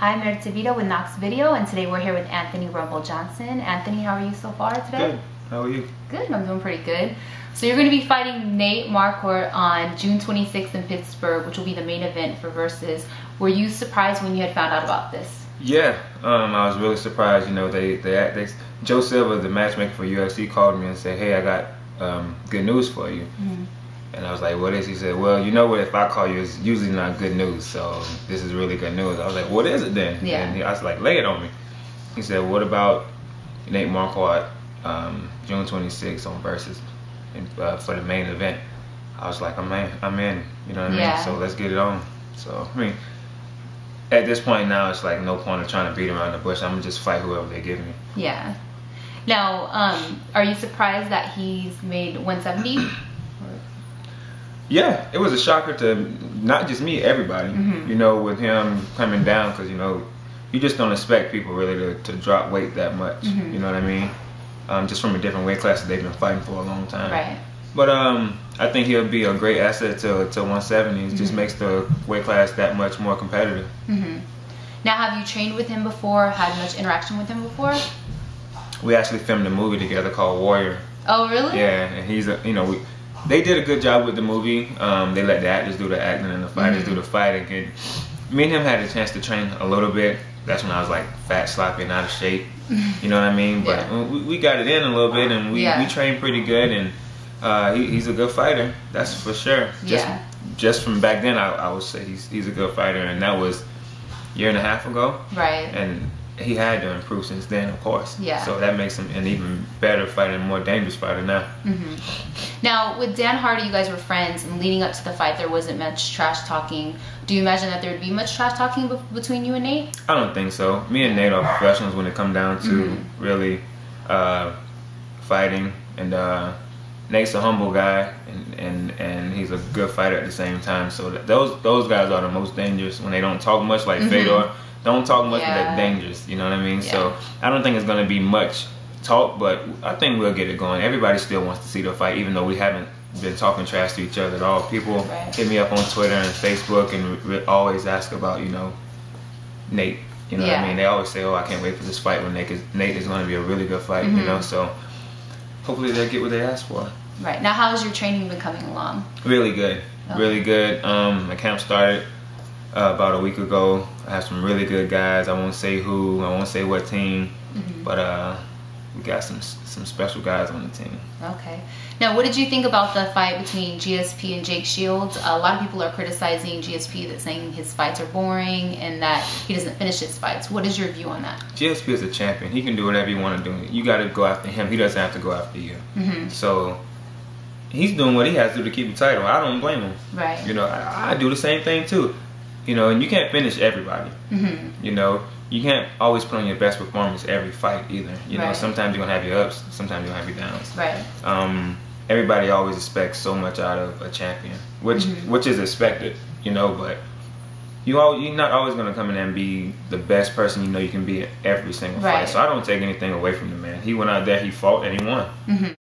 Hi, I'm Meritavita with KNOXX Video, and today we're here with Anthony Rumble Johnson. Anthony, how are you so far today? Good. How are you? Good. I'm doing pretty good. So you're going to be fighting Nate Marquardt on June 26th in Pittsburgh, which will be the main event for Versus. Were you surprised when you had found out about this? Yeah, I was really surprised. You know, Joe Silva, the matchmaker for UFC, called me and said, "Hey, I got good news for you." Mm-hmm. And I was like, "What is?" He said, "Well, you know what? If I call you, it's usually not good news. So this is really good news." I was like, "What is it then?" Yeah. And I was like, "Lay it on me." He said, "What about Nate Marquardt, June 26th on Versus for the main event?" I was like, I'm in. You know what I mean? So let's get it on. So I mean, at this point now, it's like no point of trying to beat around the bush. I'm gonna just fight whoever they give me. Yeah. Now, are you surprised that he's made 170? Yeah, it was a shocker to not just me, everybody. Mm-hmm. You know, with him coming down, because you know, you just don't expect people really to drop weight that much. Mm-hmm. You know what I mean? Just from a different weight class that they've been fighting for a long time. Right. But I think he'll be a great asset to 170. It just makes the weight class that much more competitive. Mm-hmm. Now, have you trained with him before? Had much interaction with him before? We actually filmed a movie together called Warrior. Oh, really? Yeah, and he's they did a good job with the movie. They let the actors do the acting and the fighters do the fighting. And me and him had a chance to train a little bit. That's when I was like fat, sloppy, and out of shape. You know what I mean? But we got it in a little bit, and we trained pretty good. And he's a good fighter, that's for sure. Just from back then, I would say he's a good fighter, and that was a year and a half ago. Right. And he had to improve since then, of course. Yeah. So that makes him an even better fighter and more dangerous fighter now. Now, with Dan Hardy, you guys were friends, and leading up to the fight, there wasn't much trash talking. Do you imagine that there would be much trash talking between you and Nate? I don't think so. Me and Nate are professionals when it comes down to really fighting, and Nate's a humble guy, and he's a good fighter at the same time. So those guys are the most dangerous when they don't talk much, like Fedor. Don't talk much, but they're dangerous. You know what I mean? So I don't think it's going to be much talk, but I think we'll get it going. Everybody still wants to see the fight, even though we haven't been talking trash to each other at all. People hit me up on Twitter and Facebook and always ask about, you know, Nate. You know what I mean? They always say, "Oh, I can't wait for this fight when Nate is going to be a really good fight." You know, so hopefully they'll get what they asked for. Right. Now, how has your training been coming along? Really good. Really good. My camp started about a week ago. I have some really good guys. I won't say who, I won't say what team, but we got some special guys on the team. Okay. Now, what did you think about the fight between GSP and Jake Shields? A lot of people are criticizing GSP, that saying his fights are boring and that he doesn't finish his fights. What is your view on that? GSP is a champion. He can do whatever you want to do. You got to go after him. He doesn't have to go after you. So he's doing what he has to do to keep the title. I don't blame him. Right. You know, I do the same thing too. You know, and you can't finish everybody. You know, you can't always put on your best performance every fight either. You know, sometimes you're gonna have your ups, sometimes you're gonna have your downs. Right. Everybody always expects so much out of a champion, which is expected. You know, but you're not always gonna come in and be the best person you know you can be at every single fight. So I don't take anything away from the man. He went out there, he fought, and he won.